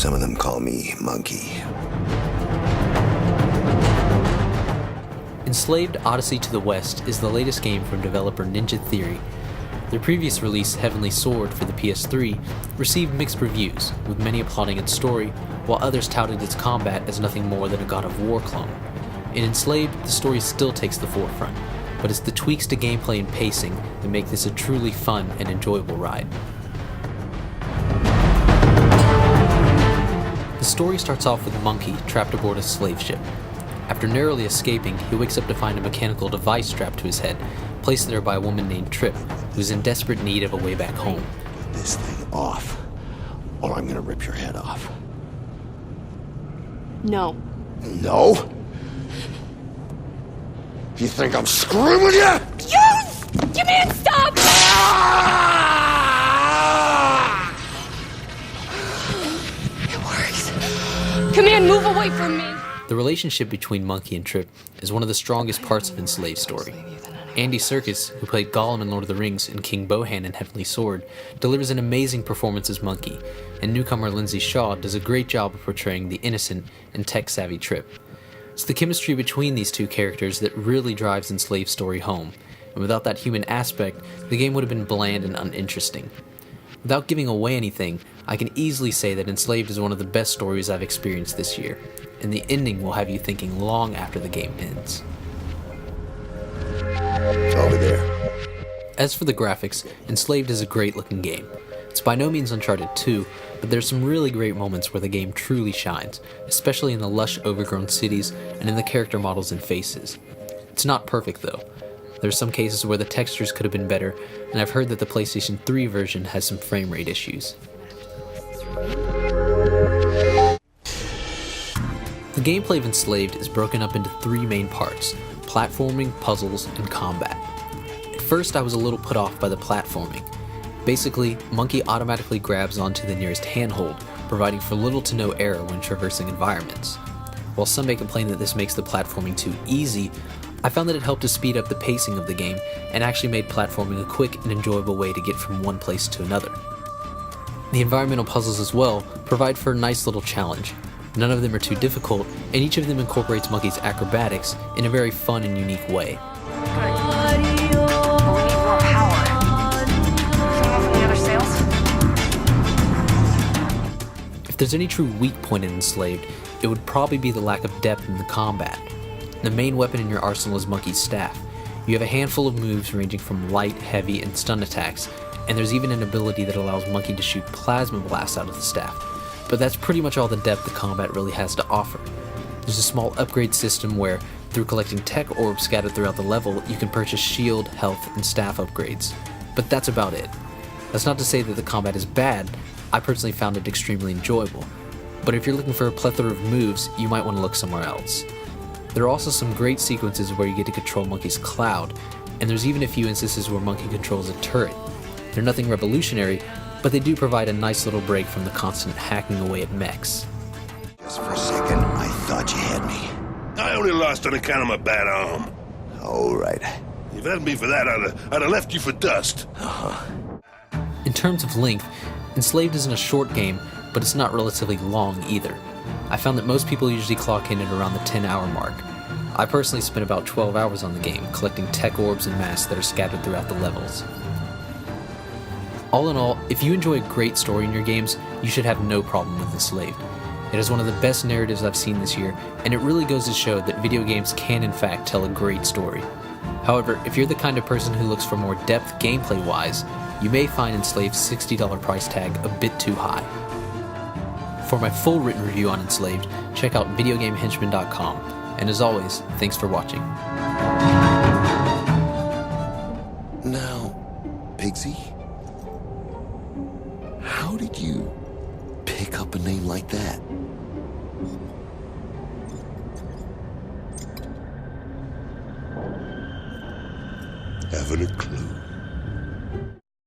Some of them call me Monkey. Enslaved: Odyssey to the West is the latest game from developer Ninja Theory. Their previous release, Heavenly Sword for the PS3, received mixed reviews, with many applauding its story, while others touted its combat as nothing more than a God of War clone. In Enslaved, the story still takes the forefront, but it's the tweaks to gameplay and pacing that make this a truly fun and enjoyable ride. The story starts off with Monkey trapped aboard a slave ship. After narrowly escaping, he wakes up to find a mechanical device strapped to his head, placed there by a woman named Trip, who's in desperate need of a way back home. Get this thing off, or I'm gonna rip your head off. No. No? You think I'm screwing with you? Yes! Give me a stop! It works. Come in, move away from me. The relationship between Monkey and Trip is one of the strongest parts of Enslaved story. Andy Serkis, who played Gollum in Lord of the Rings and King Bohan in Heavenly Sword, delivers an amazing performance as Monkey, and newcomer Lindsay Shaw does a great job of portraying the innocent and tech-savvy Trip. It's the chemistry between these two characters that really drives Enslaved story home, and without that human aspect, the game would have been bland and uninteresting. Without giving away anything, I can easily say that Enslaved is one of the best stories I've experienced this year, and the ending will have you thinking long after the game ends. Over there. As for the graphics, Enslaved is a great looking game. It's by no means Uncharted 2, but there's some really great moments where the game truly shines, especially in the lush overgrown cities and in the character models and faces. It's not perfect though. There's some cases where the textures could have been better, and I've heard that the PlayStation 3 version has some frame rate issues. The gameplay of Enslaved is broken up into three main parts: platforming, puzzles, and combat. At first I was a little put off by the platforming. Basically, Monkey automatically grabs onto the nearest handhold, providing for little to no error when traversing environments. While some may complain that this makes the platforming too easy, I found that it helped to speed up the pacing of the game and actually made platforming a quick and enjoyable way to get from one place to another. The environmental puzzles as well provide for a nice little challenge. None of them are too difficult, and each of them incorporates Monkey's acrobatics in a very fun and unique way. If there's any true weak point in Enslaved, it would probably be the lack of depth in the combat. The main weapon in your arsenal is Monkey's staff. You have a handful of moves ranging from light, heavy, and stun attacks, and there's even an ability that allows Monkey to shoot plasma blasts out of the staff. But that's pretty much all the depth the combat really has to offer. There's a small upgrade system where, through collecting tech orbs scattered throughout the level, you can purchase shield, health, and staff upgrades. But that's about it. That's not to say that the combat is bad. I personally found it extremely enjoyable. But if you're looking for a plethora of moves, you might want to look somewhere else. There are also some great sequences where you get to control Monkey's cloud, and there's even a few instances where Monkey controls a turret. They're nothing revolutionary, but they do provide a nice little break from the constant hacking away at mechs. Just for a second, I thought you had me. I only lost on account of my bad arm. All right. If it hadn't been for that, I'd have left you for dust. In terms of length, Enslaved isn't a short game, but it's not relatively long either. I found that most people usually clock in at around the 10-hour mark. I personally spent about 12 hours on the game, collecting tech orbs and masks that are scattered throughout the levels. All in all, if you enjoy a great story in your games, you should have no problem with Enslaved. It is one of the best narratives I've seen this year, and it really goes to show that video games can in fact tell a great story. However, if you're the kind of person who looks for more depth gameplay-wise, you may find Enslaved's $60 price tag a bit too high. For my full written review on Enslaved, check out videogamehenchman.com, and as always, thanks for watching. Now, Pigsy, how did you pick up a name like that? Haven't a clue.